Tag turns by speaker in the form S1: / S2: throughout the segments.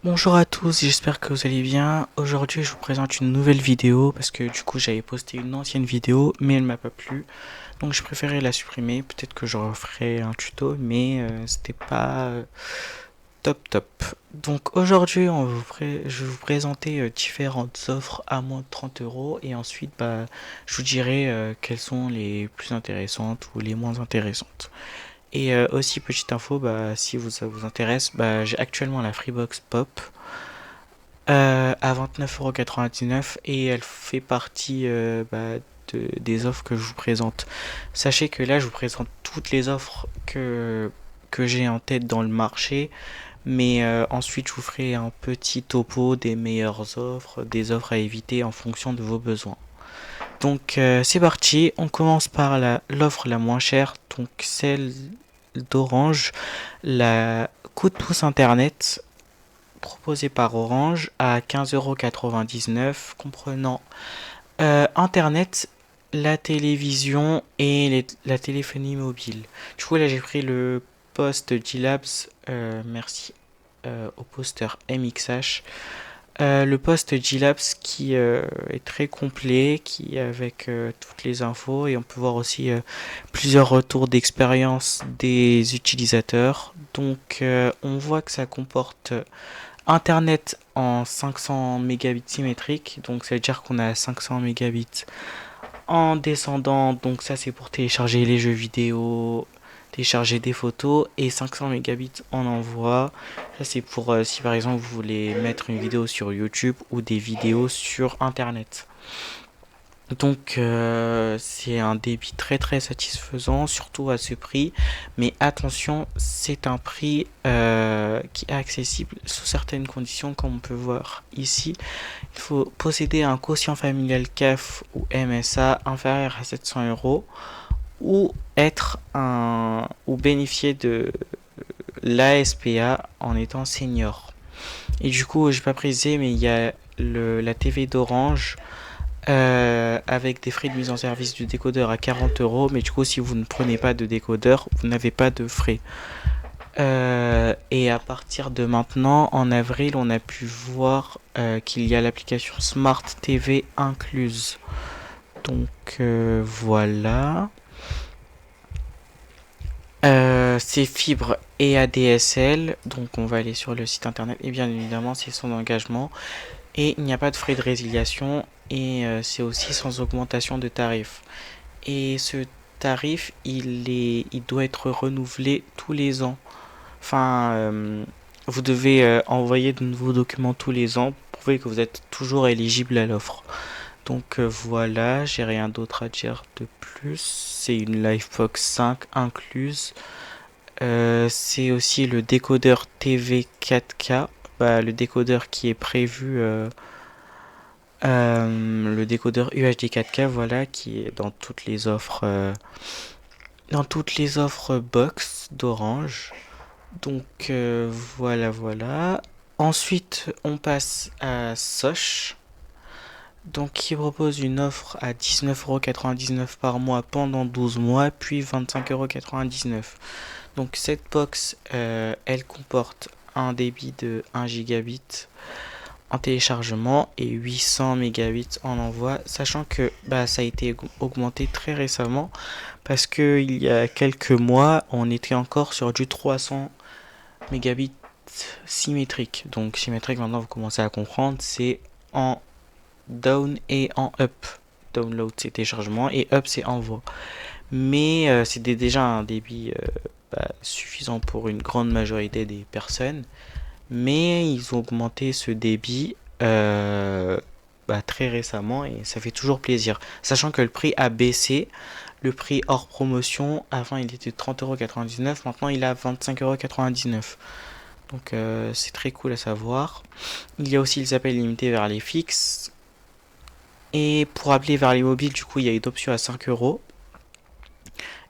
S1: Bonjour à tous, j'espère que vous allez bien. Aujourd'hui, je vous présente une nouvelle vidéo parce que du coup, j'avais posté une ancienne vidéo, mais elle m'a pas plu. Donc, je préférais la supprimer. Peut-être que je referai un tuto, mais c'était pas top. Donc, aujourd'hui, je vais vous présenter différentes offres à moins de 30 euros et ensuite, je vous dirai quelles sont les plus intéressantes ou les moins intéressantes. Et aussi, petite info, si ça vous intéresse, j'ai actuellement la Freebox Pop à 29,99 € et elle fait partie des offres que je vous présente. Sachez que là, je vous présente toutes les offres que j'ai en tête dans le marché, mais ensuite, je vous ferai un petit topo des meilleures offres, des offres à éviter en fonction de vos besoins. Donc, c'est parti. On commence par l'offre la moins chère, donc celle d'Orange, la coup de pouce Internet proposé par Orange à 15,99 € comprenant Internet, la télévision et la téléphonie mobile. Du coup là j'ai pris le poste G-Labs, merci au poster MXH. Le poste G-Labs qui est très complet, qui avec toutes les infos et on peut voir aussi plusieurs retours d'expérience des utilisateurs. Donc on voit que ça comporte Internet en 500 mégabits symétriques, donc ça veut dire qu'on a 500 mégabits en descendant, donc ça c'est pour télécharger les jeux vidéo, télécharger des photos, et 500 mégabits en envoi, ça c'est pour si par exemple vous voulez mettre une vidéo sur YouTube ou des vidéos sur Internet. Donc c'est un débit très satisfaisant, surtout à ce prix. Mais attention, c'est un prix qui est accessible sous certaines conditions, comme on peut voir ici. Il faut posséder un quotient familial CAF ou MSA inférieur à 700 euros ou ou bénéficier de l'ASPA en étant senior. Et du coup, j'ai pas précisé, mais il y a la TV d'Orange avec des frais de mise en service du décodeur à 40 euros. Mais du coup, si vous ne prenez pas de décodeur, vous n'avez pas de frais. Et à partir de maintenant, en avril, on a pu voir qu'il y a l'application Smart TV incluse. Donc voilà. C'est fibre et ADSL. Donc on va aller sur le site internet. Et bien évidemment, c'est son engagement. Et il n'y a pas de frais de résiliation. Et c'est aussi sans augmentation de tarif. Et ce tarif, il doit être renouvelé tous les ans. Enfin, vous devez envoyer de nouveaux documents tous les ans pour prouver que vous êtes toujours éligible à l'offre. Donc voilà, j'ai rien d'autre à dire de plus. C'est une Livebox 5 incluse. C'est aussi le décodeur TV 4K. Le décodeur qui est prévu, le décodeur UHD 4K, voilà, qui est dans toutes les offres box d'Orange. Donc voilà. Ensuite, on passe à Soch. Donc qui propose une offre à 19,99 € par mois pendant 12 mois, puis 25,99 €. Donc cette box, elle comporte un débit de 1 gigabit en téléchargement et 800 mégabits en envoi, sachant que ça a été augmenté très récemment parce que il y a quelques mois, on était encore sur du 300 mégabits symétrique. Donc symétrique, maintenant vous commencez à comprendre, c'est en down et en up. Download c'est téléchargement et up c'est envoi. Mais c'était déjà un débit suffisant pour une grande majorité des personnes. Mais ils ont augmenté ce débit très récemment et ça fait toujours plaisir. Sachant que le prix a baissé. Le prix hors promotion, avant il était de 30,99 €, maintenant il est à 25,99 €. Donc c'est très cool à savoir. Il y a aussi les appels limités vers les fixes. Et pour appeler vers les mobiles, du coup, il y a une option à 5 euros.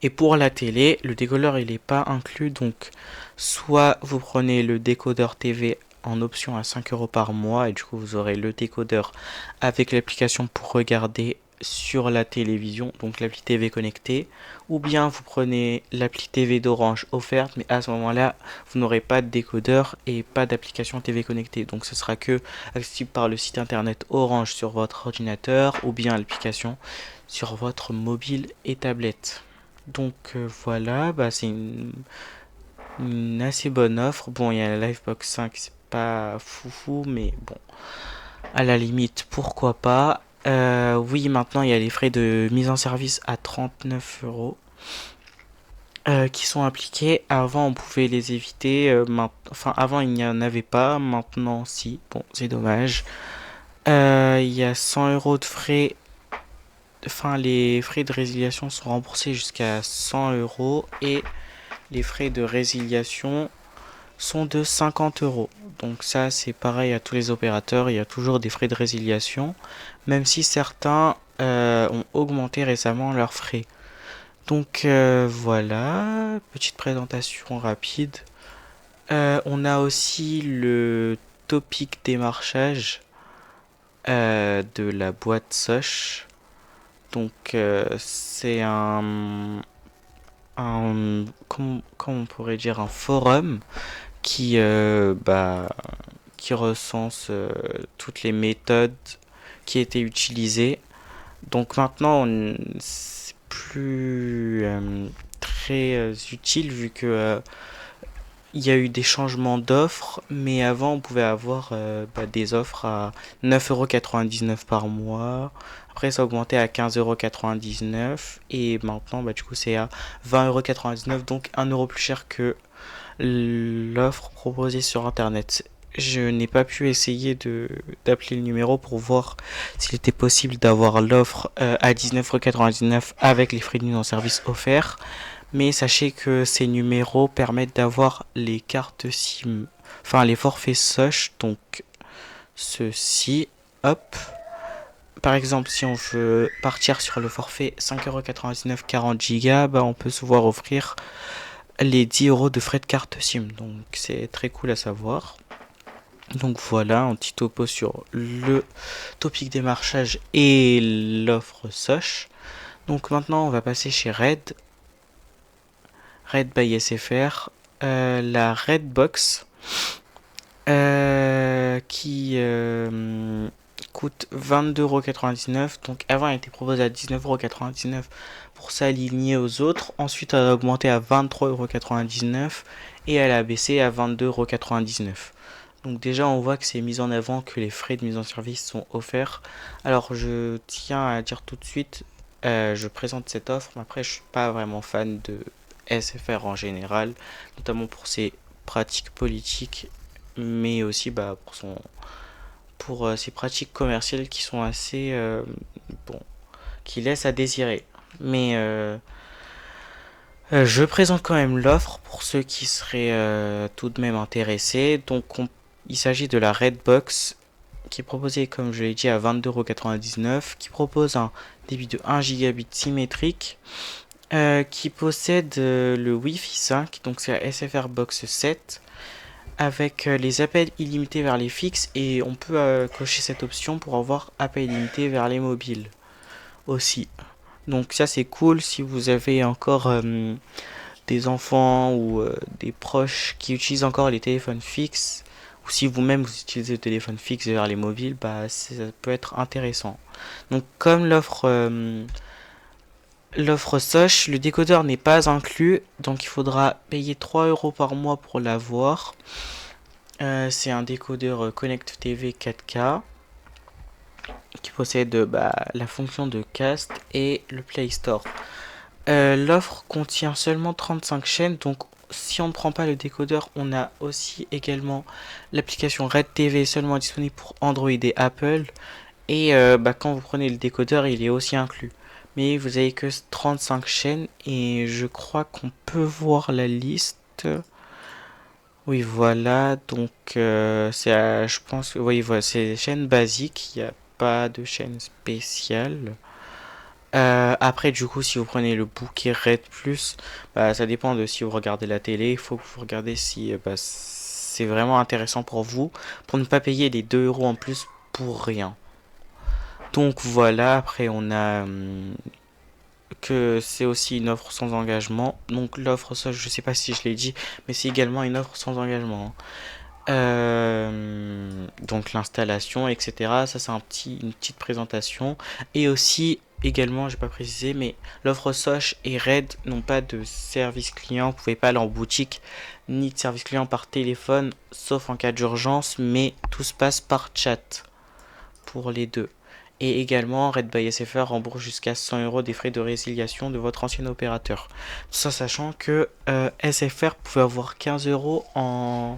S1: Et pour la télé, le décodeur il n'est pas inclus. Donc soit vous prenez le décodeur TV en option à 5 € par mois. Et du coup, vous aurez le décodeur avec l'application pour regarder sur la télévision, donc l'appli TV connectée, ou bien vous prenez l'appli TV d'Orange offerte, mais à ce moment-là, vous n'aurez pas de décodeur et pas d'application TV connectée. Donc ce sera que accessible par le site internet Orange sur votre ordinateur, ou bien l'application sur votre mobile et tablette. Donc voilà, bah, c'est une assez bonne offre. Bon, il y a la Livebox 5, c'est pas foufou, mais bon, à la limite, pourquoi pas. Oui, maintenant il y a les frais de mise en service à 39 euros qui sont appliqués. Avant, on pouvait les éviter. Enfin, avant, il n'y en avait pas. Maintenant, si. Bon, c'est dommage. Il y a 100 euros de frais. Enfin, les frais de résiliation sont remboursés jusqu'à 100 euros et les frais de résiliation sont de 50 euros. Donc ça, c'est pareil à tous les opérateurs, il y a toujours des frais de résiliation, même si certains ont augmenté récemment leurs frais. Donc voilà, petite présentation rapide. On a aussi le topic démarchage de la boîte Soch. Donc c'est comment on pourrait dire, un forum qui recense toutes les méthodes qui étaient utilisées. Donc maintenant, c'est plus très utile vu que il y a eu des changements d'offres, mais avant on pouvait avoir des offres à 9,99 € par mois. Après ça a augmenté à 15,99 € et maintenant du coup c'est à 20,99 €, donc 1 € plus cher que l'offre proposée sur internet. Je n'ai pas pu essayer d'appeler le numéro pour voir s'il était possible d'avoir l'offre à 19,99 € avec les frais de mise en service offerts. Mais sachez que ces numéros permettent d'avoir les cartes SIM, enfin les forfaits Soch, donc ceci, hop. Par exemple, si on veut partir sur le forfait 5,99 € 40 Go, bah, on peut se voir offrir les 10 euros de frais de carte SIM. Donc c'est très cool à savoir. Donc voilà, un petit topo sur le topic démarchage et l'offre Soch. Donc maintenant on va passer chez Red. Red by SFR. La Redbox qui coûte 22,99 €. Donc avant elle était proposée à 19,99 € pour s'aligner aux autres. Ensuite elle a augmenté à 23,99 € et elle a baissé à 22,99 €. Donc déjà on voit que c'est mis en avant que les frais de mise en service sont offerts. Alors je tiens à dire tout de suite, je présente cette offre, mais après je suis pas vraiment fan de SFR en général, notamment pour ses pratiques politiques, mais aussi pour ses pratiques commerciales qui sont assez bon, qui laissent à désirer. Mais je présente quand même l'offre pour ceux qui seraient tout de même intéressés. Donc il s'agit de la Redbox qui est proposée, comme je l'ai dit, à 22,99 €, qui propose un débit de 1 gigabit symétrique, qui possède le Wi-Fi 5, donc c'est la SFR Box 7, avec les appels illimités vers les fixes, et on peut cocher cette option pour avoir appels illimités vers les mobiles aussi. Donc ça c'est cool si vous avez encore des enfants ou des proches qui utilisent encore les téléphones fixes, ou si vous-même vous utilisez le téléphone fixe vers les mobiles, bah ça peut être intéressant. Donc comme l'offre Soch, le décodeur n'est pas inclus, donc il faudra payer 3 € par mois pour l'avoir. C'est un décodeur Connect TV 4K qui possède la fonction de cast et le Play Store. L'offre contient seulement 35 chaînes, donc si on ne prend pas le décodeur, on a aussi également l'application Red TV seulement disponible pour Android et Apple. Et quand vous prenez le décodeur, il est aussi inclus. Mais vous avez que 35 chaînes et je crois qu'on peut voir la liste. Oui, voilà, donc je pense que oui, voilà, c'est des chaînes basiques, il n'y a pas de chaîne spéciale. Après, du coup, si vous prenez le bouquet Red Plus, ça dépend de si vous regardez la télé. Il faut que vous regardez si c'est vraiment intéressant pour vous, pour ne pas payer les 2 € en plus pour rien. Donc voilà, après on a que c'est aussi une offre sans engagement. Donc l'offre, ça je sais pas si je l'ai dit, mais c'est également une offre sans engagement. Donc l'installation, etc. Ça c'est une petite présentation. Et aussi, également, j'ai pas précisé, mais l'offre Soch et Red n'ont pas de service client. Vous pouvez pas aller en boutique, ni de service client par téléphone, sauf en cas d'urgence, mais tout se passe par chat pour les deux. Et également, Red by SFR rembourse jusqu'à 100 € des frais de résiliation de votre ancien opérateur. Tout ça sachant que SFR pouvait avoir 15 €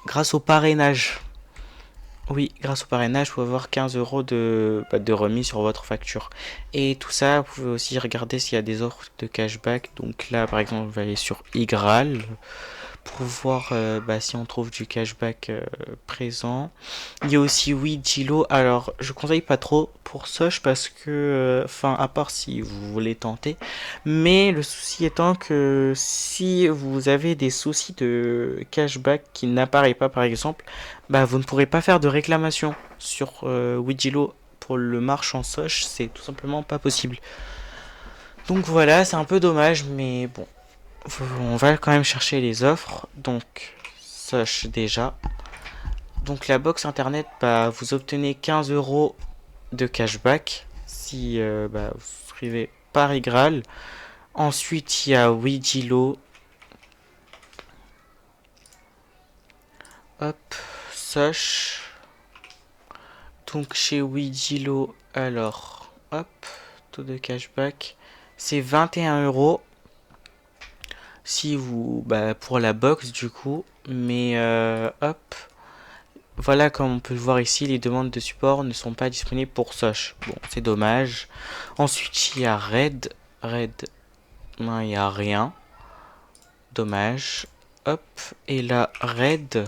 S1: grâce au parrainage. Oui, grâce au parrainage, vous pouvez avoir 15 € de remise sur votre facture. Et tout ça, vous pouvez aussi regarder s'il y a des offres de cashback. Donc là, par exemple, vous allez sur Igral pour voir si on trouve du cashback présent. Il y a aussi Weedilo. Alors, je conseille pas trop pour Soch parce que, enfin, à part si vous voulez tenter. Mais le souci étant que si vous avez des soucis de cashback qui n'apparaît pas, par exemple, vous ne pourrez pas faire de réclamation sur Weedilo pour le marchand Soch. C'est tout simplement pas possible. Donc voilà, c'est un peu dommage, mais bon. On va quand même chercher les offres. Donc, Soch déjà. Donc la box internet, vous obtenez 15 € de cashback si vous suivez par Igral. Ensuite, il y a Weedilo. Hop, Soch. Donc chez Weedilo, alors, hop, taux de cashback, c'est 21 € si vous, pour la box du coup. Mais hop, voilà, comme on peut le voir ici, les demandes de support ne sont pas disponibles pour Soch. Bon, c'est dommage. Ensuite, il y a Red. Red, non, il n'y a rien. Dommage. Hop, et là, Red.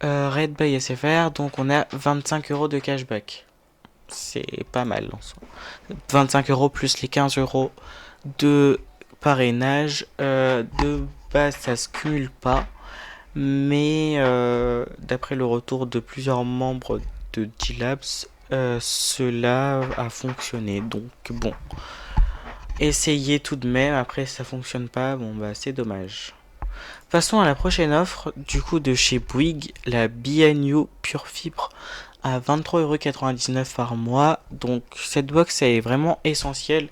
S1: Red by SFR, donc on a 25 € de cashback. C'est pas mal en soi. 25 € plus les 15 € de parrainage. De base, ça se cumule pas. Mais d'après le retour de plusieurs membres de D-Labs, cela a fonctionné. Donc bon, essayez tout de même. Après, si ça fonctionne pas, bon c'est dommage. Passons à la prochaine offre, du coup de chez Bouygues, la BNU Pure Fibre à 23,99 € par mois. Donc cette box elle est vraiment essentielle.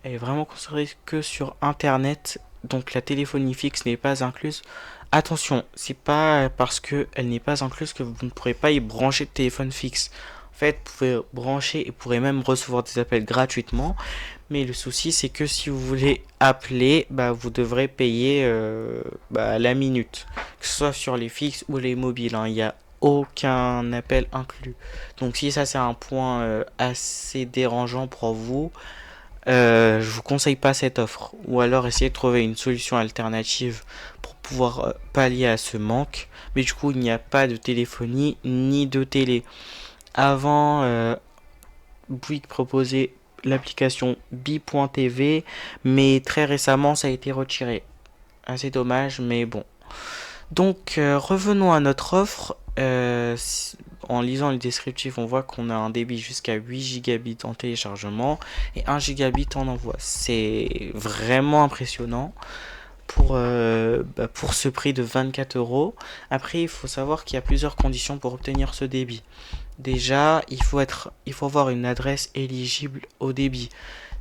S1: Elle est vraiment concentrée que sur internet. Donc la téléphonie fixe n'est pas incluse. Attention, c'est pas parce qu'elle n'est pas incluse que vous ne pourrez pas y brancher de téléphone fixe. En fait, vous pouvez brancher et pourrez même recevoir des appels gratuitement. Mais le souci, c'est que si vous voulez appeler, vous devrez payer la minute. Que ce soit sur les fixes ou les mobiles, hein. Il n'y a aucun appel inclus. Donc si ça c'est un point assez dérangeant pour vous, je vous conseille pas cette offre. Ou alors essayez de trouver une solution alternative pour pouvoir pallier à ce manque. Mais du coup, il n'y a pas de téléphonie ni de télé. Avant, Bouygues proposait l'application Bi.tv, mais très récemment, ça a été retiré. Assez dommage, mais bon. Donc, revenons à notre offre. En lisant le descriptif, on voit qu'on a un débit jusqu'à 8 gigabits en téléchargement et 1 gigabit en envoi. C'est vraiment impressionnant pour ce prix de 24 €. Après, il faut savoir qu'il y a plusieurs conditions pour obtenir ce débit. Déjà, il faut avoir une adresse éligible au débit.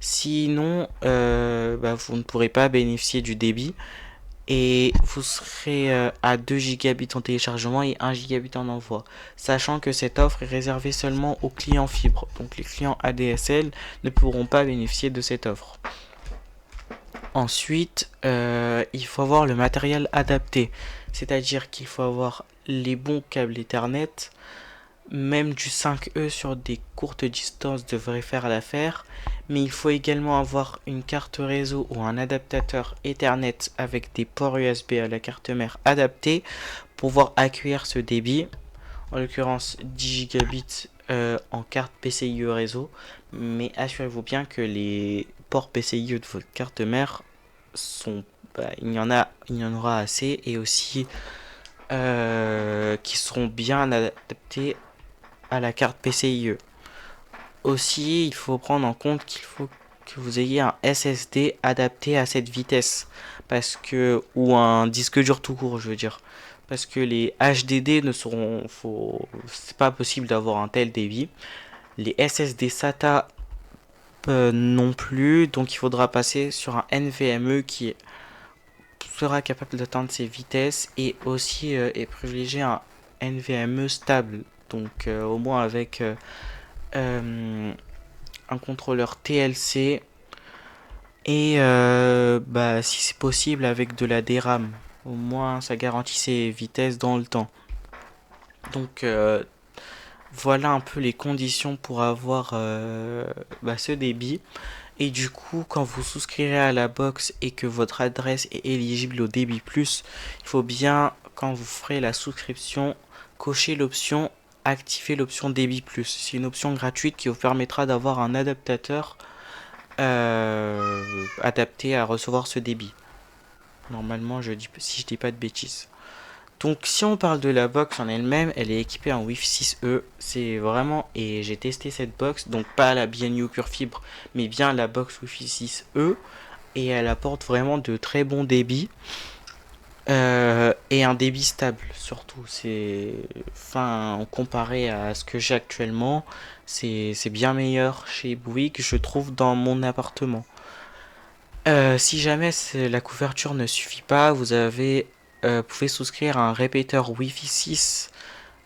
S1: Sinon, vous ne pourrez pas bénéficier du débit. Et vous serez à 2 gigabits en téléchargement et 1 gigabit en envoi. Sachant que cette offre est réservée seulement aux clients fibre. Donc les clients ADSL ne pourront pas bénéficier de cette offre. Ensuite, il faut avoir le matériel adapté. C'est-à-dire qu'il faut avoir les bons câbles Ethernet. Même du 5E sur des courtes distances devrait faire l'affaire. Mais il faut également avoir une carte réseau ou un adaptateur Ethernet avec des ports USB à la carte mère adaptés pour pouvoir accueillir ce débit. En l'occurrence 10 gigabits en carte PCIe réseau. Mais assurez-vous bien que les ports PCIe de votre carte mère sont, il y en aura assez et aussi qui seront bien adaptés à la carte PCIe. Aussi, il faut prendre en compte qu'il faut que vous ayez un SSD adapté à cette vitesse, parce que ou un disque dur tout court, je veux dire, parce que les HDD ne seront, c'est pas possible d'avoir un tel débit. Les SSD SATA non plus, donc il faudra passer sur un NVMe qui sera capable d'atteindre ces vitesses et aussi et privilégier un NVMe stable, donc au moins avec un contrôleur TLC et bah, si c'est possible avec de la DRAM. Au moins ça garantit ses vitesses dans le temps. Donc voilà un peu les conditions pour avoir bah, ce débit. Et du coup, quand vous souscrirez à la box et que votre adresse est éligible au débit plus, il faut bien, quand vous ferez la souscription, cocher l'option activer l'option débit plus. C'est une option gratuite qui vous permettra d'avoir un adaptateur adapté à recevoir ce débit. Normalement, si je dis pas de bêtises. Donc si on parle de la box en elle-même, elle est équipée en Wi-Fi 6E. C'est vraiment, et j'ai testé cette box, donc pas la BNU Pure Fibre, mais bien la box Wi-Fi 6E. Et elle apporte vraiment de très bons débits. Et un débit stable surtout. Enfin, comparé à ce que j'ai actuellement, c'est bien meilleur chez Bouygues, je trouve, dans mon appartement. Si jamais la couverture ne suffit pas, pouvez souscrire à un répéteur Wi-Fi 6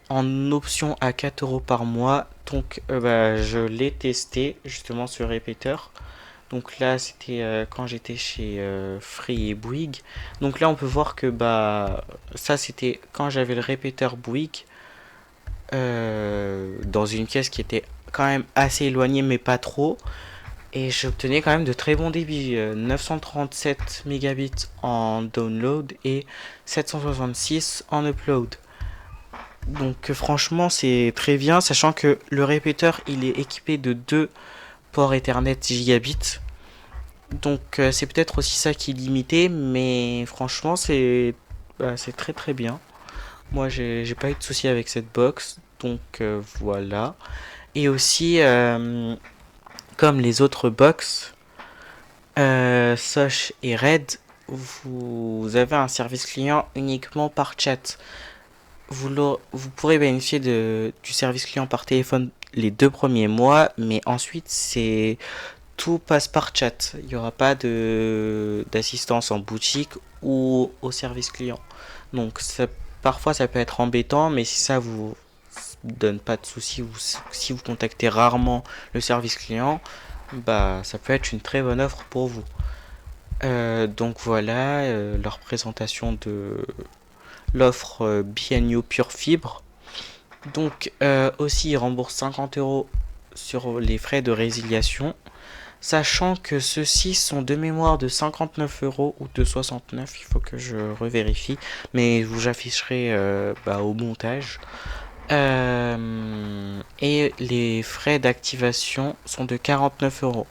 S1: en option à 4 € par mois. Donc bah, je l'ai testé justement ce répéteur. Donc là c'était quand j'étais chez Free et Bouygues. Donc là on peut voir que bah ça c'était quand j'avais le répéteur Bouygues dans une pièce qui était quand même assez éloignée mais pas trop. Et j'obtenais quand même de très bons débits, 937 mégabits en download et 766 en upload. Donc franchement c'est très bien, sachant que le répéteur il est équipé de deux ports Ethernet gigabits. Donc c'est peut-être aussi ça qui est limité, mais franchement c'est très très bien. Moi j'ai pas eu de soucis avec cette box, donc voilà. Et aussi comme les autres box, Soch et Red, vous avez un service client uniquement par chat. Vous pourrez bénéficier du service client par téléphone les 2 premiers mois, mais ensuite tout passe par chat. Il n'y aura pas d'assistance en boutique ou au service client. Donc parfois ça peut être embêtant, mais si ça vous donne pas de soucis, si vous contactez rarement le service client, bah ça peut être une très bonne offre pour vous. Donc voilà leur présentation de l'offre BNU Pure Fibre. Donc aussi ils remboursent 50 € sur les frais de résiliation, sachant que ceux-ci sont de mémoire de 59 € ou de 69, il faut que je revérifie, mais je vous afficherai bah, au montage. Et les frais d'activation sont de 49 €.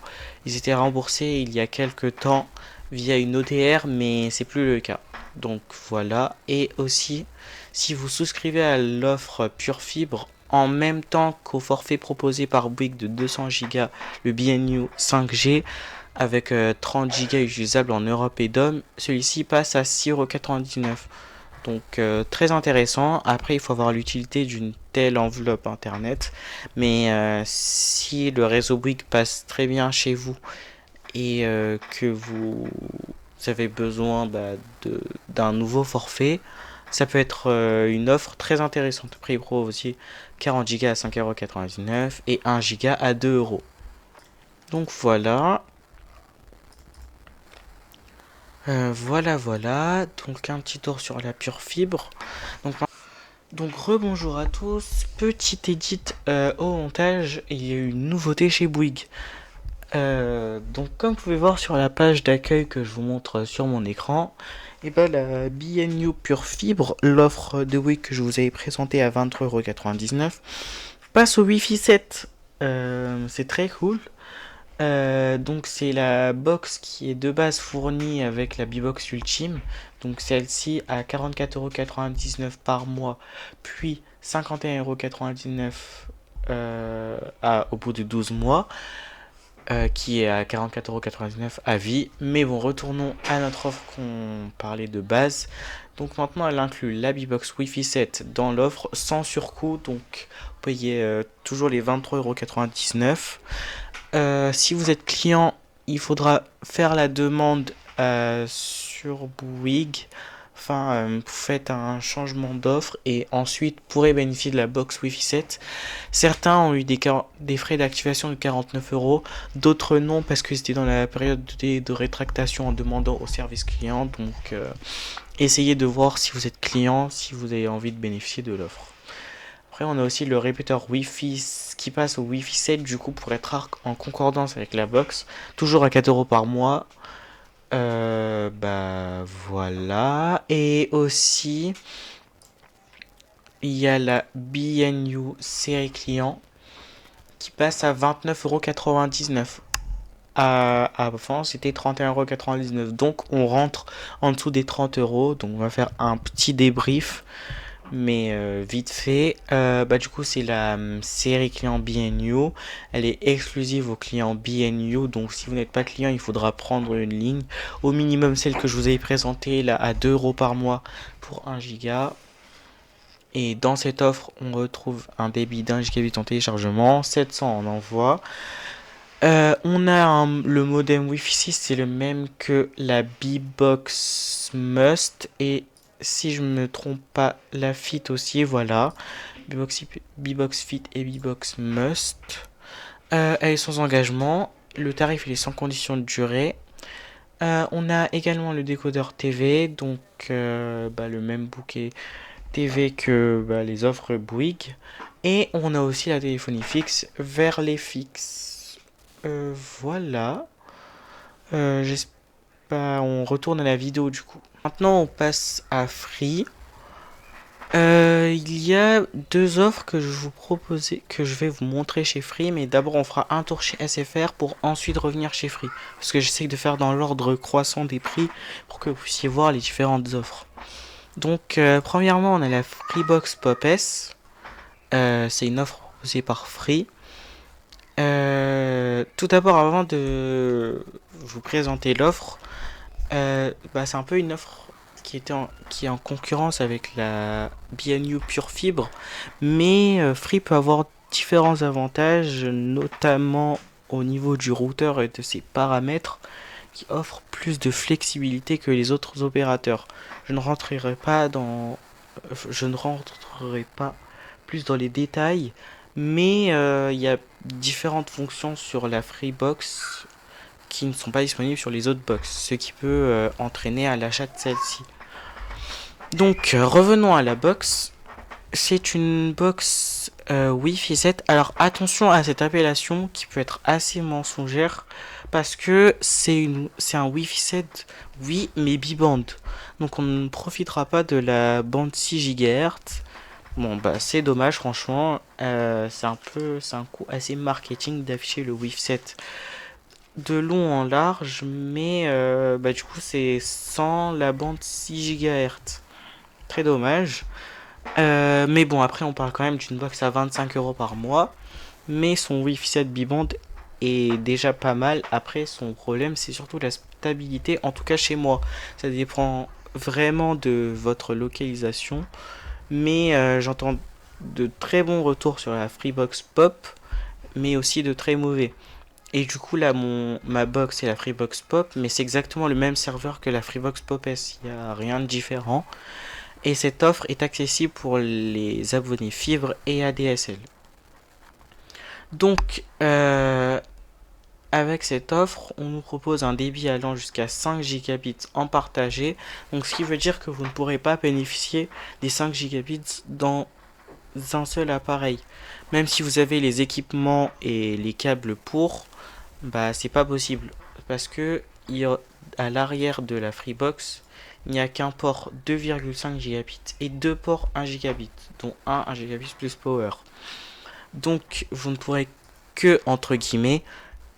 S1: Ils étaient remboursés il y a quelques temps via une OTR, mais c'est plus le cas. Donc voilà. Et aussi, si vous souscrivez à l'offre Pure Fibre en même temps qu'au forfait proposé par Bouygues de 200 Go, le BNU 5G, avec 30 Go utilisables en Europe et DOM, celui-ci passe à 6,99 €. Donc très intéressant. Après il faut avoir l'utilité d'une telle enveloppe internet. Mais si le réseau Bouygues passe très bien chez vous et que vous avez besoin d'un nouveau forfait, ça peut être une offre très intéressante. Après il propose aussi 40 Go à 5,99 € et 1 Go à 2 €. Donc voilà. Voilà. Donc un petit tour sur la Pure Fibre. Donc rebonjour à tous. Petite edit au montage. Il y a eu une nouveauté chez Bouygues. Donc comme vous pouvez voir sur la page d'accueil que je vous montre sur mon écran, et ben la BNU Pure Fibre, l'offre de Bouygues que je vous avais présentée à 23,99 € passe au Wi-Fi 7. C'est très cool. Donc c'est la box qui est de base fournie avec la B-Box Ultime. Donc celle-ci à 44,99 € par mois, puis 51,99 € au bout de 12 mois, qui est à 44,99 € à vie. Mais bon, retournons à notre offre qu'on parlait de base. Donc maintenant, elle inclut la B-Box Wi-Fi 7 dans l'offre sans surcoût. Donc, vous payez toujours les 23,99 €. Si vous êtes client, il faudra faire la demande sur Bouygues. Enfin, vous faites un changement d'offre et ensuite pourrez bénéficier de la box Wi-Fi 7. Certains ont eu des frais d'activation de 49 €, d'autres non parce que c'était dans la période de rétractation en demandant au service client. Donc, essayez de voir si vous êtes client, si vous avez envie de bénéficier de l'offre. Après, on a aussi le répéteur Wi-Fi qui passe au Wi-Fi 7 du coup pour être en concordance avec la box, toujours à 4 € par mois. Bah voilà. Et aussi, il y a la BNU série client qui passe à 29,99 €. Avant, c'était 31,99 €. Donc, on rentre en dessous des 30 €. Donc, on va faire un petit débrief, mais vite fait. Bah, du coup, c'est la série client BNU. Elle est exclusive aux clients BNU. Donc, si vous n'êtes pas client, il faudra prendre une ligne. Au minimum, celle que je vous ai présentée là à 2 € par mois pour 1 giga. Et dans cette offre, on retrouve un débit d'1 gigabit en téléchargement, 700 en envoi. On a le modem Wi-Fi 6, c'est le même que la B-Box Must. Et si je me trompe pas, la Fit aussi, voilà. B-Box Fit et B-Box Must. Elle est sans engagement. Le tarif il est sans condition de durée. On a également le décodeur TV, donc bah, le même bouquet TV que bah, les offres Bouygues. Et on a aussi la téléphonie fixe vers les fixes. Voilà. On retourne à la vidéo du coup. Maintenant, on passe à Free. Il y a deux offres que je vais vous montrer chez Free, mais d'abord on fera un tour chez SFR pour ensuite revenir chez Free. Parce que j'essaie de faire dans l'ordre croissant des prix pour que vous puissiez voir les différentes offres. Donc, premièrement, on a la Freebox Pop S. C'est une offre proposée par Free. Tout d'abord, avant de vous présenter l'offre, bah, c'est un peu une offre qui est en concurrence avec la BNU Pure Fibre, mais Free peut avoir différents avantages, notamment au niveau du routeur et de ses paramètres, qui offrent plus de flexibilité que les autres opérateurs. Je ne rentrerai pas plus dans les détails, mais il y a différentes fonctions sur la Freebox qui ne sont pas disponibles sur les autres box, ce qui peut entraîner à l'achat de celle-ci. Donc revenons à la box. C'est une box Wi-Fi 7. Alors attention à cette appellation qui peut être assez mensongère parce que c'est un Wi-Fi 7, oui, mais bi-band. Donc on ne profitera pas de la bande 6 GHz. Bon bah c'est dommage franchement. C'est un coup assez marketing d'afficher le Wi-Fi 7 de long en large, mais bah, du coup c'est sans la bande 6 GHz. Très dommage. Mais bon, après on parle quand même d'une box à 25 € par mois. Mais son Wi-Fi 7 bi-band est déjà pas mal. Après, son problème c'est surtout la stabilité, en tout cas chez moi. Ça dépend vraiment de votre localisation. Mais j'entends de très bons retours sur la Freebox Pop, mais aussi de très mauvais. Et du coup, là, ma box c'est la Freebox Pop, mais c'est exactement le même serveur que la Freebox Pop S. Il n'y a rien de différent. Et cette offre est accessible pour les abonnés fibre et ADSL. Donc, avec cette offre, on nous propose un débit allant jusqu'à 5 gigabits en partagé. Donc, ce qui veut dire que vous ne pourrez pas bénéficier des 5 gigabits dans un seul appareil. Même si vous avez les équipements et les câbles pour, bah c'est pas possible parce que à l'arrière de la Freebox, il n'y a qu'un port 2,5 gigabits et deux ports 1 gigabit, dont 1 gigabit plus power. Donc vous ne pourrez que, entre guillemets,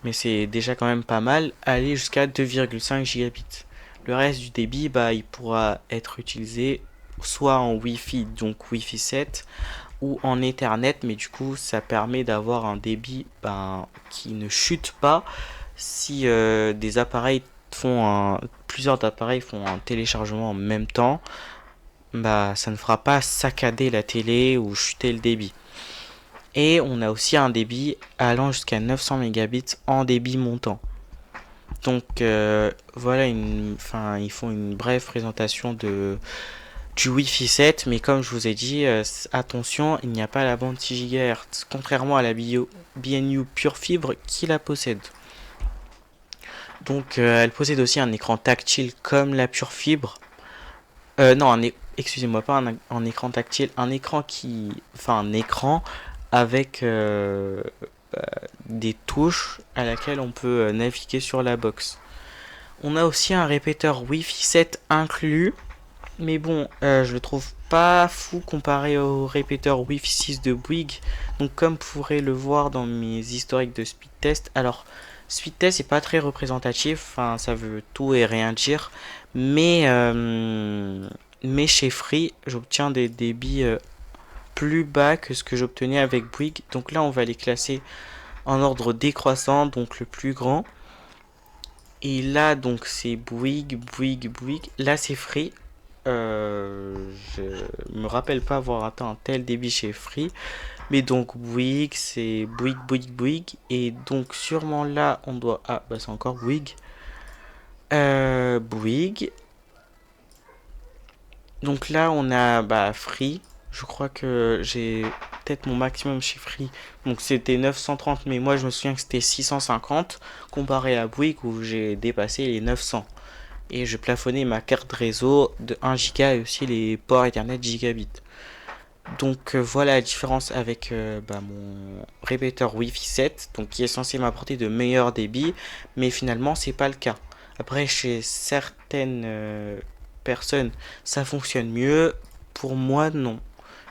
S1: mais c'est déjà quand même pas mal, aller jusqu'à 2,5 gigabits. Le reste du débit, bah, il pourra être utilisé soit en Wi-Fi, donc Wi-Fi 7, ou en Ethernet, mais du coup ça permet d'avoir un débit qui ne chute pas si plusieurs appareils font un téléchargement en même temps. Ça ne fera pas saccader la télé ou chuter le débit. Et on a aussi un débit allant jusqu'à 900 mégabits en débit montant. Donc voilà, ils font une brève présentation du Wi-Fi 7, mais comme je vous ai dit, attention, il n'y a pas la bande 6 GHz, contrairement à la BNU Pure Fibre qui la possède. Donc elle possède aussi un écran tactile comme la Pure Fibre. Non, excusez-moi, pas un écran tactile, un écran avec des touches à laquelle on peut naviguer sur la box. On a aussi un répéteur Wi-Fi 7 inclus, mais bon, je le trouve pas fou comparé au répéteur Wi-Fi 6 de Bouygues. Donc comme vous pourrez le voir dans mes historiques de speed test, alors speed test c'est pas très représentatif, enfin ça veut tout et rien dire, mais chez Free j'obtiens des débits plus bas que ce que j'obtenais avec Bouygues. Donc là on va les classer en ordre décroissant, donc le plus grand. Et là donc c'est Bouygues. Là c'est Free. Je me rappelle pas avoir atteint un tel débit chez Free. Mais donc Bouygues, c'est Bouygues. Et donc sûrement là on doit... Ah bah c'est encore Bouygues. Bouygues. Donc là on a Free. Je crois que j'ai peut-être mon maximum chez Free. Donc c'était 930, mais moi je me souviens que c'était 650 comparé à Bouygues où j'ai dépassé les 900. Et je plafonnais ma carte réseau de 1 Go et aussi les ports Ethernet gigabit. Donc voilà la différence avec mon répéteur Wi-Fi 7, donc qui est censé m'apporter de meilleurs débits, mais finalement c'est pas le cas. Après chez certaines personnes ça fonctionne mieux, pour moi non.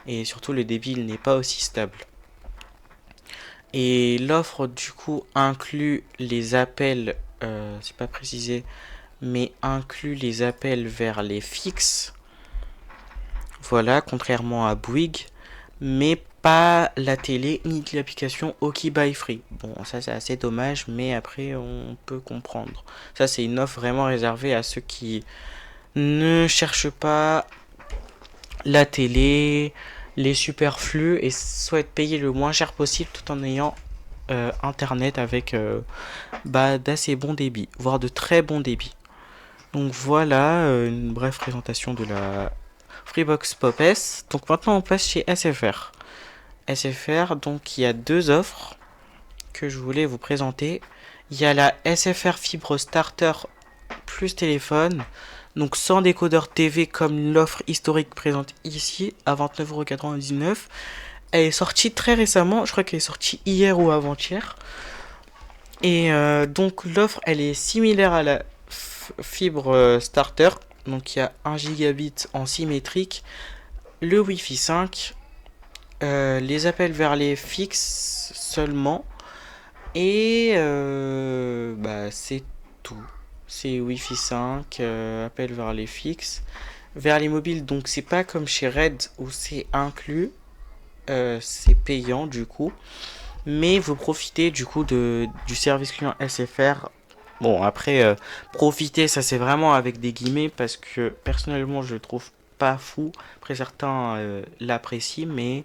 S1: Et surtout le débit il n'est pas aussi stable. Et l'offre du coup inclut les appels, c'est pas précisé, mais inclut les appels vers les fixes. Voilà, contrairement à Bouygues, mais pas la télé ni l'application Oki by Free. Bon, ça c'est assez dommage, mais après on peut comprendre. Ça c'est une offre vraiment réservée à ceux qui ne cherchent pas la télé, les superflus et souhaitent payer le moins cher possible tout en ayant internet avec d'assez bons débits, voire de très bons débits. Donc voilà une brève présentation de la Freebox Pop S. Donc maintenant on passe chez SFR. SFR, donc il y a deux offres que je voulais vous présenter. Il y a la SFR Fibre Starter plus téléphone, donc sans décodeur TV comme l'offre historique présente ici à 29,99€. Elle est sortie très récemment, je crois qu'elle est sortie hier ou avant-hier. Et donc l'offre elle est similaire à la fibre starter. Donc il y a 1 gigabit en symétrique, le Wi-Fi 5, les appels vers les fixes seulement. Et c'est tout. C'est Wi-Fi 5, appel vers les fixes. Vers les mobiles, donc c'est pas comme chez Red où c'est inclus. C'est payant du coup. Mais vous profitez du coup du service client SFR. Bon, après, profiter, ça c'est vraiment avec des guillemets parce que personnellement je le trouve pas fou. Après, certains l'apprécient, mais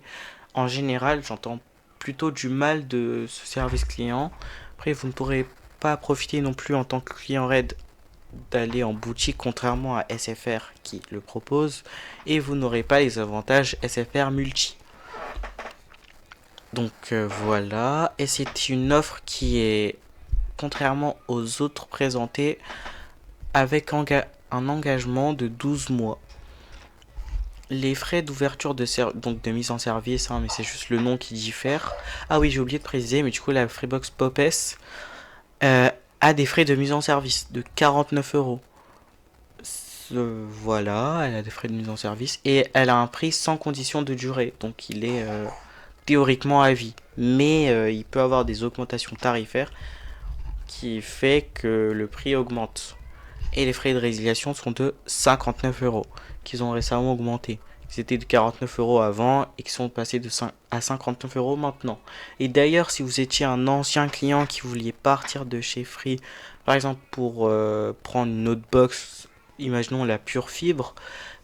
S1: en général, j'entends plutôt du mal de ce service client. Après, vous ne pourrez pas profiter non plus en tant que client Red d'aller en boutique, contrairement à SFR qui le propose, et vous n'aurez pas les avantages SFR Multi. Donc voilà, et c'est une offre qui est, contrairement aux autres présentées, avec un engagement de 12 mois. Les frais d'ouverture donc de mise en service, mais c'est juste le nom qui diffère. Ah oui, j'ai oublié de préciser, mais du coup la Freebox Pop S a des frais de mise en service de 49€. Voilà, elle a des frais de mise en service et elle a un prix sans condition de durée, donc il est théoriquement à vie. Mais il peut avoir des augmentations tarifaires qui fait que le prix augmente. Et les frais de résiliation sont de 59€, qu'ils ont récemment augmenté. Ils étaient de 49 euros avant et qui sont passés de 5 à 59 euros maintenant. Et d'ailleurs, si vous étiez un ancien client qui vouliez partir de chez Free, par exemple pour prendre une autre box, imaginons la pure fibre,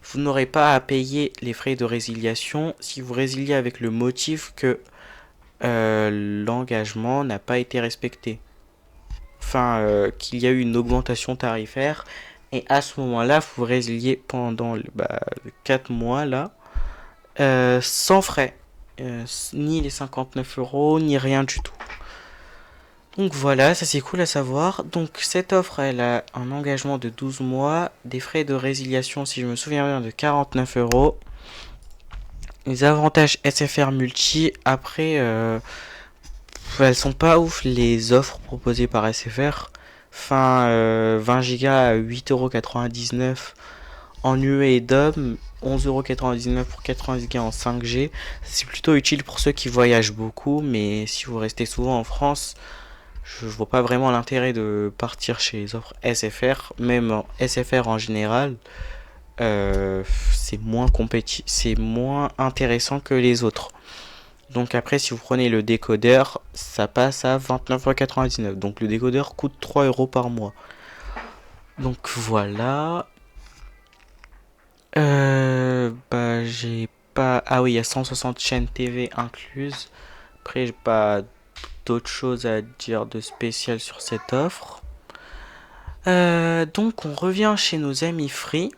S1: vous n'aurez pas à payer les frais de résiliation si vous résiliez avec le motif que l'engagement n'a pas été respecté. Enfin, qu'il y a eu une augmentation tarifaire. Et à ce moment-là, vous résiliez pendant 4 mois là, sans frais. Ni les 59 euros, ni rien du tout. Donc voilà, ça c'est cool à savoir. Donc cette offre, elle a un engagement de 12 mois, des frais de résiliation, si je me souviens bien, de 49 euros. Les avantages SFR multi, après, elles sont pas ouf les offres proposées par SFR. Enfin, 20 Go à 8,99 € en UE et DOM, 11,99 € pour 90 Go en 5G. C'est plutôt utile pour ceux qui voyagent beaucoup, mais si vous restez souvent en France, je vois pas vraiment l'intérêt de partir chez les offres SFR, même SFR en général. C'est moins intéressant que les autres. Donc après, si vous prenez le décodeur, ça passe à 29,99 €. Donc le décodeur coûte 3 euros par mois. Donc voilà. J'ai pas... Ah oui, il y a 160 chaînes TV incluses. Après, j'ai pas d'autres choses à dire de spécial sur cette offre. Donc on revient chez nos amis Free,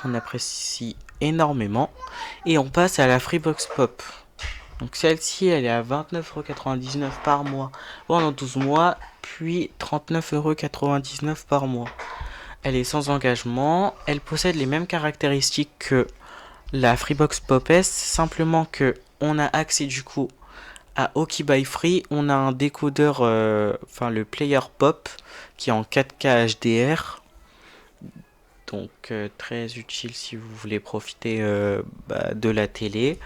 S1: qu'on apprécie énormément. Et on passe à la Freebox Pop. Donc celle-ci, elle est à 29,99 € par mois pendant 12 mois, puis 39,99 € par mois. Elle est sans engagement, elle possède les mêmes caractéristiques que la Freebox Pop S, simplement que on a accès du coup à Oki by Free, on a un décodeur, le player pop, qui est en 4K HDR, donc très utile si vous voulez profiter de la télé.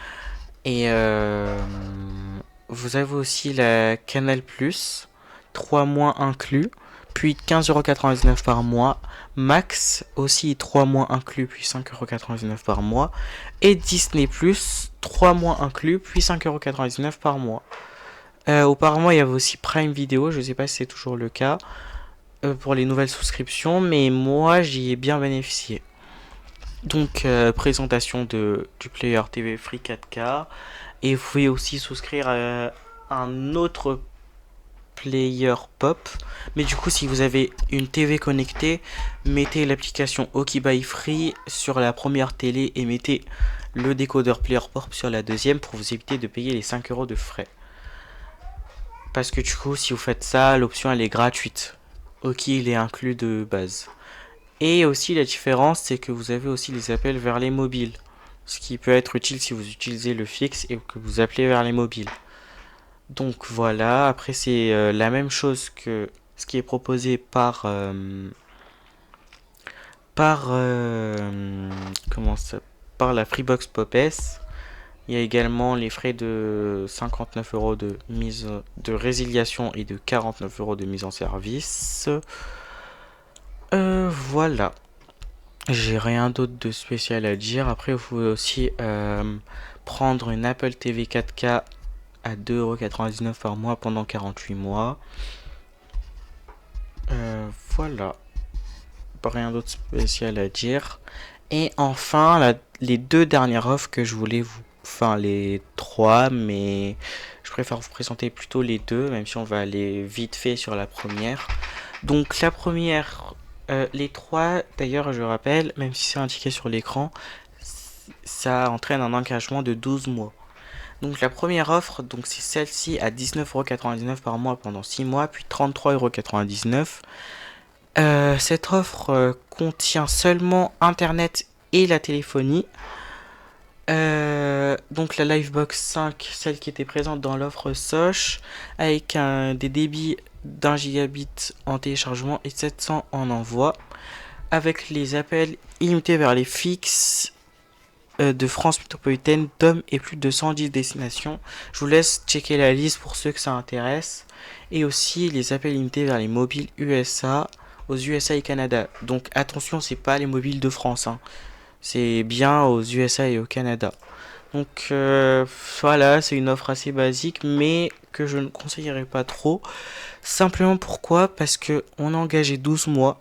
S1: Et vous avez aussi la Canal+, 3 mois inclus, puis 15,99 € par mois. Max, aussi 3 mois inclus, puis 5,99 € par mois. Et Disney+, 3 mois inclus, puis 5,99 € par mois. Auparavant, il y avait aussi Prime Video, je ne sais pas si c'est toujours le cas, pour les nouvelles souscriptions, mais moi, j'y ai bien bénéficié. Donc, présentation du Player TV Free 4K. Et vous pouvez aussi souscrire à un autre player pop. Mais du coup, si vous avez une TV connectée, mettez l'application Oki by Free sur la première télé et mettez le décodeur player pop sur la deuxième pour vous éviter de payer les 5 € de frais. Parce que du coup, si vous faites ça, l'option elle est gratuite. Oki, il est inclus de base. Et aussi, la différence, c'est que vous avez aussi les appels vers les mobiles. Ce qui peut être utile si vous utilisez le fixe et que vous appelez vers les mobiles. Donc voilà, après c'est la même chose que ce qui est proposé par la Freebox Pop S. Il y a également les frais de 59 € de résiliation et de 49 € de mise en service. Voilà. J'ai rien d'autre de spécial à dire. Après, vous pouvez aussi prendre une Apple TV 4K à 2,99 € par mois pendant 48 mois. Voilà. Pas rien d'autre spécial à dire. Et enfin, les deux dernières offres que je voulais vous... Enfin, les trois, mais je préfère vous présenter plutôt les deux, même si on va aller vite fait sur la première. Donc la première... les trois, d'ailleurs, je rappelle, même si c'est indiqué sur l'écran, ça entraîne un engagement de 12 mois. Donc la première offre, donc c'est celle-ci à 19,99 € par mois pendant 6 mois, puis 33,99 €. Cette offre contient seulement Internet et la téléphonie. Donc la Livebox 5, celle qui était présente dans l'offre Soch, avec des débits d'1 gigabit en téléchargement et 700 en envoi, avec les appels illimités vers les fixes de France métropolitaine, DOM et plus de 110 destinations. Je vous laisse checker la liste pour ceux que ça intéresse. Et aussi les appels limités vers les mobiles USA, aux USA et Canada. Donc attention, c'est pas les mobiles de France, hein. C'est bien aux USA et au Canada. Donc voilà, c'est une offre assez basique, mais que je ne conseillerais pas trop. Simplement pourquoi? Parce que on a engagé 12 mois,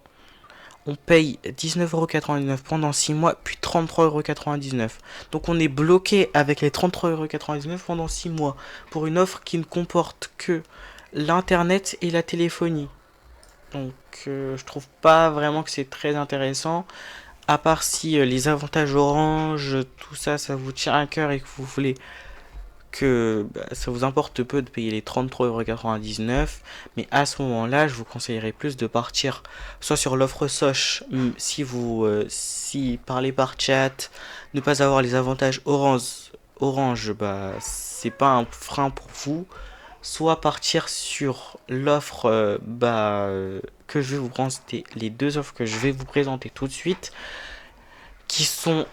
S1: on paye 19,99€ pendant 6 mois, puis 33,99€. Donc on est bloqué avec les 33,99€ pendant 6 mois pour une offre qui ne comporte que l'internet et la téléphonie. Donc je trouve pas vraiment que c'est très intéressant. À part si les avantages Orange, tout ça, ça vous tient à cœur et que vous voulez que ça vous importe peu de payer les 33,99€. Mais à ce moment-là, je vous conseillerais plus de partir soit sur l'offre Soch, si parler par chat, ne pas avoir les avantages Orange, c'est pas un frein pour vous. Soit partir sur l'offre que je vais vous présenter, les deux offres que je vais vous présenter tout de suite, qui sont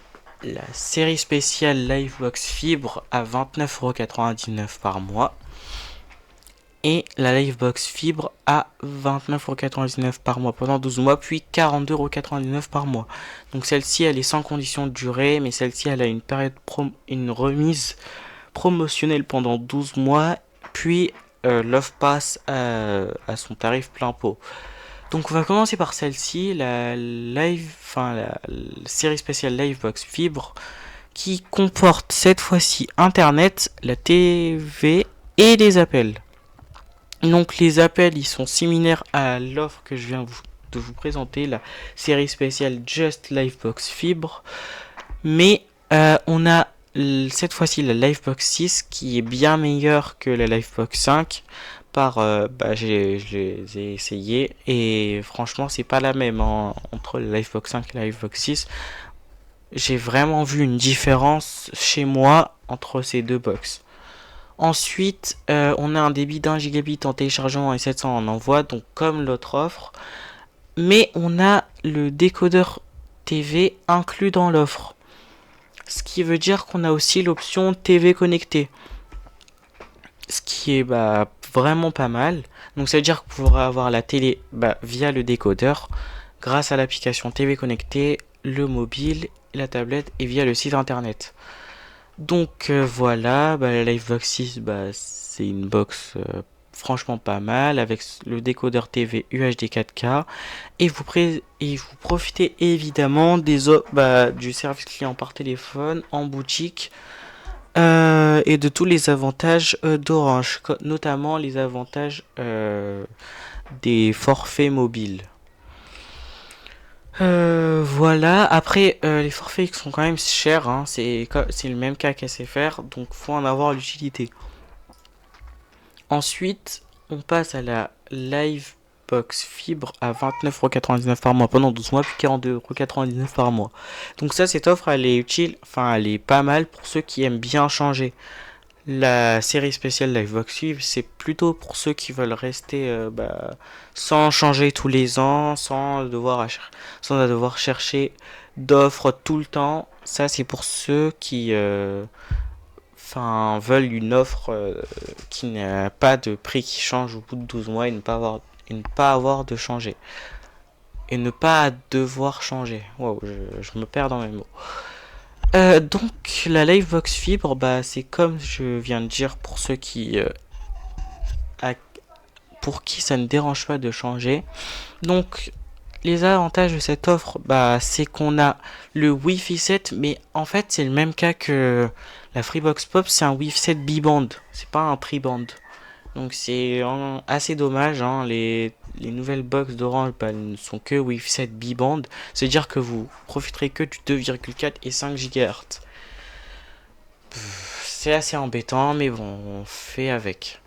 S1: la série spéciale Livebox Fibre à 29,99€ par mois et la Livebox Fibre à 29,99€ par mois pendant 12 mois, puis 42,99€ par mois. Donc celle-ci, elle est sans condition de durée, mais celle-ci, elle a une remise promotionnelle pendant 12 mois, puis l'offre passe à son tarif plein pot. Donc on va commencer par celle-ci, la série spéciale Livebox Fibre, qui comporte cette fois-ci Internet, la TV et les appels. Donc les appels, ils sont similaires à l'offre que je viens de vous présenter, la série spéciale Just Livebox Fibre, mais on a cette fois-ci la Livebox 6 qui est bien meilleure que la Livebox 5. Je les ai essayés et franchement c'est pas la même entre la Livebox 5 et la Livebox 6. J'ai vraiment vu une différence chez moi entre ces deux box. Ensuite, on a un débit d'1 gigabit en téléchargement et 700 en envoi, donc comme l'autre offre. Mais on a le décodeur TV inclus dans l'offre. Ce qui veut dire qu'on a aussi l'option TV connectée. Ce qui est vraiment pas mal. Donc ça veut dire que vous pourrez avoir la télé via le décodeur grâce à l'application TV connectée, le mobile, la tablette et via le site internet. Donc voilà, la Livebox 6, c'est une box franchement pas mal avec le décodeur TV UHD 4K et vous profitez évidemment du service client par téléphone en boutique et de tous les avantages d'Orange, notamment les avantages des forfaits mobiles. Voilà, après les forfaits sont quand même chers, hein. C'est le même cas qu'SFR, donc faut en avoir l'utilité. Ensuite, on passe à la Livebox Fibre à 29,99€ par mois pendant 12 mois, puis 42,99€ par mois. Donc ça, cette offre, elle est utile, enfin elle est pas mal pour ceux qui aiment bien changer. La série spéciale Livebox Fibre, c'est plutôt pour ceux qui veulent rester sans changer tous les ans, sans devoir chercher d'offres tout le temps. Ça, c'est pour ceux qui veulent une offre qui n'a pas de prix qui change au bout de 12 mois et ne pas avoir de changer. Et ne pas devoir changer. Wow, je me perds dans mes mots. Donc la Livebox Fibre, c'est comme je viens de dire pour ceux pour qui ça ne dérange pas de changer. Donc les avantages de cette offre, c'est qu'on a le Wi-Fi 7, mais en fait c'est le même cas que la Freebox Pop, c'est un Wi-Fi 7 bi-band, c'est pas un tri-band. Donc c'est assez dommage, hein. Les nouvelles box d'Orange ne sont que Wi-Fi 7 bi-band, c'est-à-dire que vous profiterez que du 2,4 et 5 GHz. C'est assez embêtant, mais bon, on fait avec.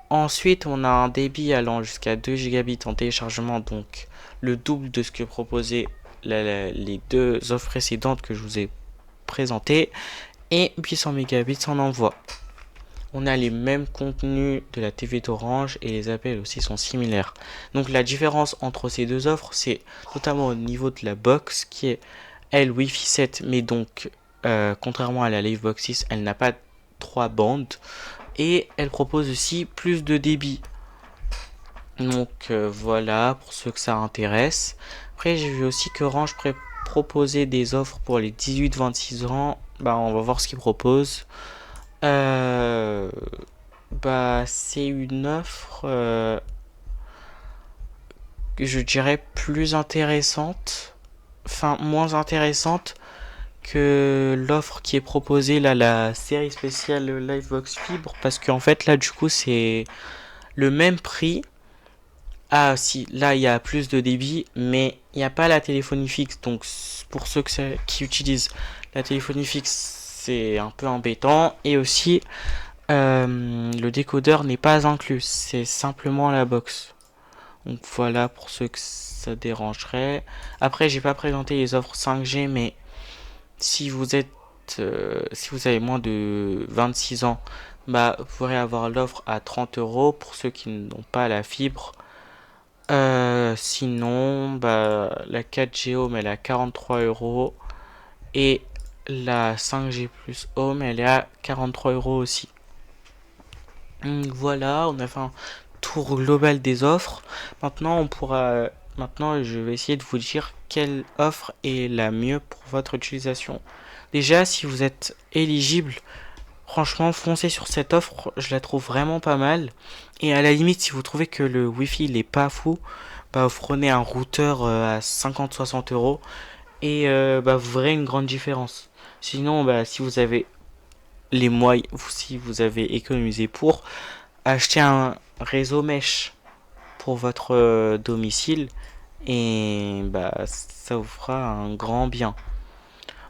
S1: Ensuite, on a un débit allant jusqu'à 2 gigabits en téléchargement, donc le double de ce que proposaient les deux offres précédentes que je vous ai présentées, et 800 mégabits en envoi. On a les mêmes contenus de la TV d'Orange et les appels aussi sont similaires. Donc la différence entre ces deux offres, c'est notamment au niveau de la box qui est elle Wi-Fi 7, mais donc contrairement à la Livebox 6, elle n'a pas 3 bandes et elle propose aussi plus de débit. Donc voilà, pour ceux que ça intéresse. Après, j'ai vu aussi qu'Orange proposer des offres pour les 18-26 ans. Bah, on va voir ce qu'ils proposent. Euh, Bah, c'est une offre, que je dirais plus intéressante, enfin moins intéressante que l'offre qui est proposée là, la série spéciale Livebox Fibre, parce qu'en fait là du coup c'est le même prix. Ah si, là il y a plus de débit, mais il n'y a pas la téléphonie fixe, donc pour ceux qui utilisent la téléphonie fixe, c'est un peu embêtant. Et aussi, le décodeur n'est pas inclus, c'est simplement la box. Donc voilà pour ceux que ça dérangerait. Après, j'ai pas présenté les offres 5G, mais si vous êtes, si vous avez moins de 26 ans, bah vous pourrez avoir l'offre à 30 euros pour ceux qui n'ont pas la fibre. Sinon, bah la 4G Home elle est à 43 euros et la 5G plus Home elle est à 43 euros aussi. Voilà, on a fait un tour global des offres. Maintenant, je vais essayer de vous dire quelle offre est la mieux pour votre utilisation. Déjà, si vous êtes éligible, franchement, foncez sur cette offre. Je la trouve vraiment pas mal. Et à la limite, si vous trouvez que le Wi-Fi il est pas fou, bah vous prenez un routeur à 50-60 euros et bah vous verrez une grande différence. Sinon, bah si vous avez les moyens, si vous avez économisé pour acheter un réseau mesh pour votre domicile et bah ça vous fera un grand bien.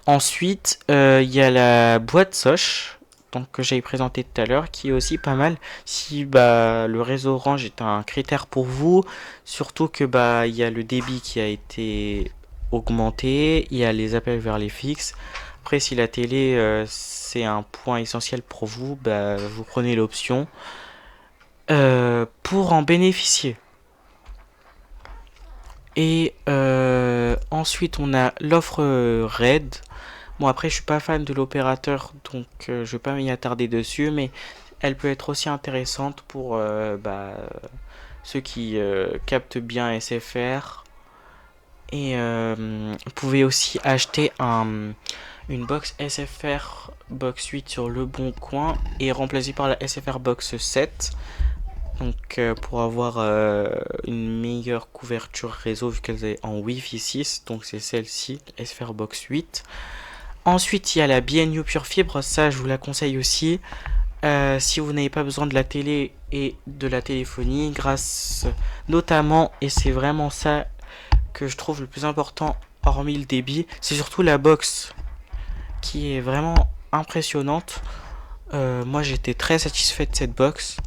S1: Ensuite, il y a la boîte Soch, donc que j'avais présenté tout à l'heure, qui est aussi pas mal si bah le réseau Orange est un critère pour vous, surtout que bah il y a le débit qui a été augmenté, il y a les appels vers les fixes. Après, si la télé c'est un point essentiel pour vous, bah vous prenez l'option pour en bénéficier. Et ensuite, on a l'offre Red. Bon, après, je suis pas fan de l'opérateur, donc je vais pas m'y attarder dessus, mais elle peut être aussi intéressante pour bah, ceux qui captent bien SFR. Et vous pouvez aussi acheter une box SFR Box 8 sur le bon coin et remplacer par la SFR Box 7. Donc pour avoir une meilleure couverture réseau vu qu'elle est en Wi-Fi 6, donc c'est celle-ci, SFR Box 8. Ensuite il y a la BNU Pure Fibre, ça je vous la conseille aussi. Si vous n'avez pas besoin de la télé et de la téléphonie, grâce notamment, et c'est vraiment ça que je trouve le plus important hormis le débit, c'est surtout la box qui est vraiment impressionnante. Moi j'étais très satisfait de cette box.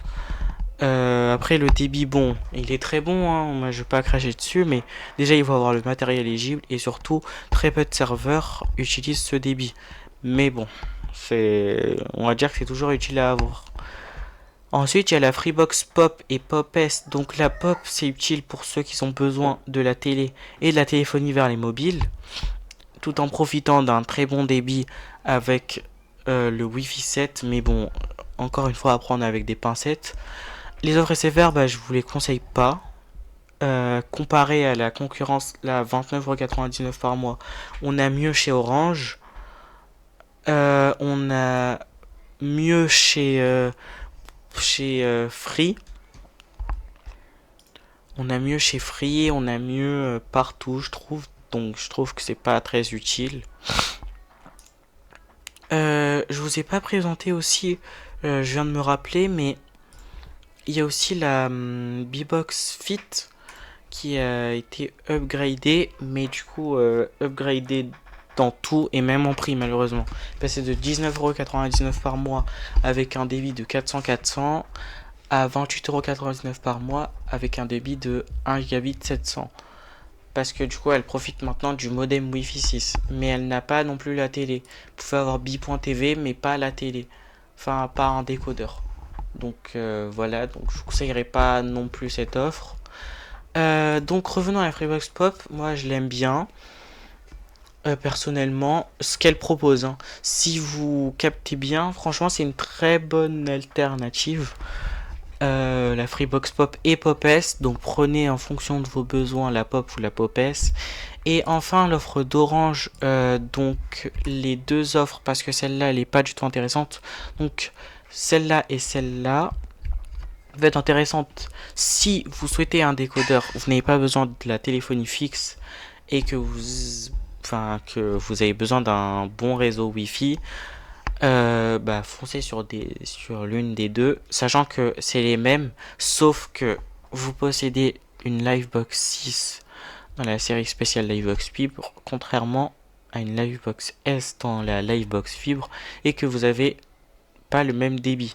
S1: Après le débit, bon, il est très bon, hein, moi je vais pas cracher dessus, mais déjà il faut avoir le matériel éligible et surtout très peu de serveurs utilisent ce débit. Mais bon, on va dire que c'est toujours utile à avoir. Ensuite il y a la Freebox Pop et Pop S. Donc la Pop c'est utile pour ceux qui ont besoin de la télé et de la téléphonie vers les mobiles, tout en profitant d'un très bon débit avec le Wi-Fi 7, mais bon, encore une fois à prendre avec des pincettes. Les offres SFR, bah, je vous les conseille pas. Comparé à la concurrence, là, 29,99€ par mois, on a mieux chez Orange. On a mieux chez Free. On a mieux chez Free, on a mieux partout, je trouve. Donc, je trouve que c'est pas très utile. Je vous ai pas présenté aussi, je viens de me rappeler, mais il y a aussi la B-Box Fit qui a été upgradée, mais du coup upgradée dans tout et même en prix malheureusement. Passé de 19,99€ par mois avec un débit de 400-400 à 28,99€ par mois avec un débit de 1 gigabit 700. Parce que du coup elle profite maintenant du modem Wi-Fi 6, mais elle n'a pas non plus la télé. Vous pouvez avoir bi.tv mais pas la télé, enfin pas un décodeur. Donc voilà, donc je vous conseillerais pas non plus cette offre. Donc revenons à la Freebox Pop, moi je l'aime bien. Personnellement, ce qu'elle propose, hein. Si vous captez bien, franchement c'est une très bonne alternative. la Freebox Pop et Pop S. Donc prenez en fonction de vos besoins la Pop ou la Pop S. Et enfin l'offre d'Orange, donc les deux offres, parce que celle-là elle est pas du tout intéressante. Donc celle-là et celle-là va être intéressante si vous souhaitez un décodeur. Vous n'avez pas besoin de la téléphonie fixe et que vous avez besoin d'un bon réseau Wi-Fi. Foncez sur l'une des deux, sachant que c'est les mêmes, sauf que vous possédez une Livebox 6 dans la série spéciale Livebox Fibre, contrairement à une Livebox S dans la Livebox Fibre, et que vous n'avez pas le même débit.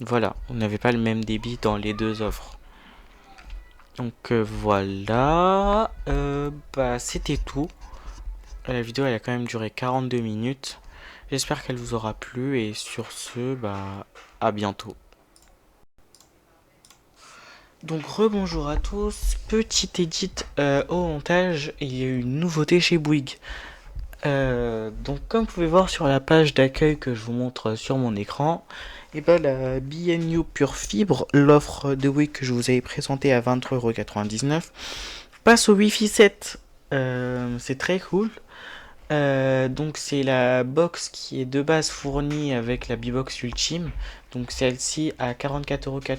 S1: Voilà, vous n'avez pas le même débit dans les deux offres. Donc voilà, c'était tout. La vidéo elle a quand même duré 42 minutes. J'espère qu'elle vous aura plu et sur ce, à bientôt. Donc rebonjour à tous, petite edit au montage, il y a eu une nouveauté chez Bouygues. Donc comme vous pouvez voir sur la page d'accueil que je vous montre sur mon écran, et la BNU Pure Fibre, l'offre de Bouygues que je vous avais présentée à 23,99 € passe au Wi-Fi 7. C'est très cool. Donc c'est la box qui est de base fournie avec la B-Box Ultime. Donc celle-ci à 44,99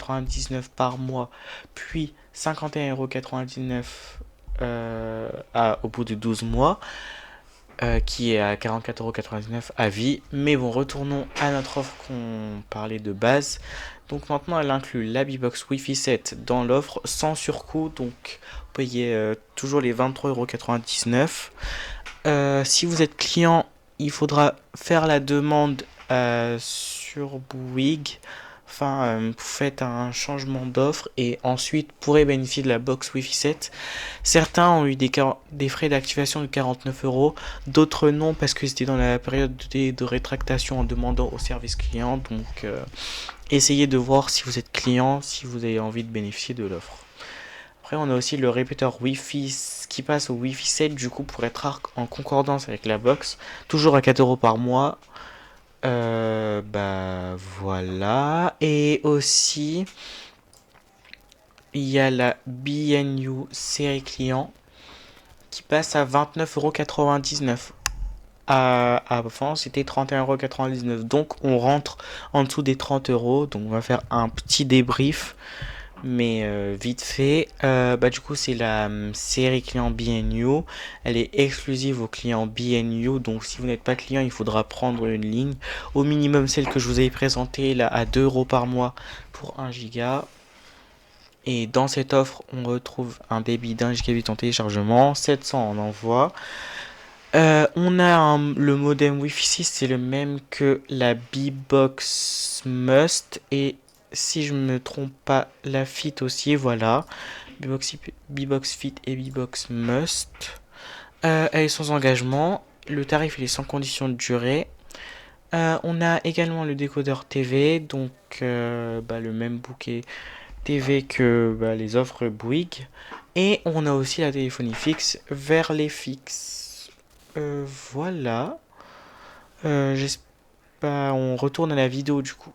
S1: € par mois, puis 51,99 € au bout de 12 mois, qui est à 44,99 € à vie. Mais bon, retournons à notre offre qu'on parlait de base. Donc maintenant elle inclut la B-Box Wi-Fi 7 dans l'offre sans surcoût. Donc vous payez toujours les 23,99 €. Si vous êtes client, il faudra faire la demande sur Bouygues. Enfin, vous faites un changement d'offre et ensuite pourrez bénéficier de la box Wi-Fi 7. Certains ont eu des frais d'activation de 49 €, d'autres non parce que c'était dans la période de rétractation en demandant au service client. Donc, essayez de voir si vous êtes client, si vous avez envie de bénéficier de l'offre. Après, on a aussi le répéteur Wi-Fi qui passe au Wi-Fi 7, du coup, pour être en concordance avec la box. Toujours à 4 € par mois. Voilà. Et aussi, il y a la BNU série client qui passe à 29,99 €. Avant, c'était 31,99 €. Donc, on rentre en dessous des 30 €. Donc, on va faire un petit débrief. Mais vite fait, du coup c'est la série client BNU, elle est exclusive aux clients BNU, donc si vous n'êtes pas client il faudra prendre une ligne, au minimum celle que je vous ai présentée là à 2 € par mois pour 1 giga. Et dans cette offre on retrouve un débit d'1 gigabit en téléchargement, 700 en envoi. On a le modem Wi-Fi 6, c'est le même que la B-Box Must et si je me trompe pas, la Fit aussi, voilà. B-Box Fit et B-Box Must. Elle est sans engagement. Le tarif il est sans condition de durée. On a également le décodeur TV, donc le même bouquet TV que les offres Bouygues. Et on a aussi la téléphonie fixe vers les fixes. Voilà. On retourne à la vidéo du coup.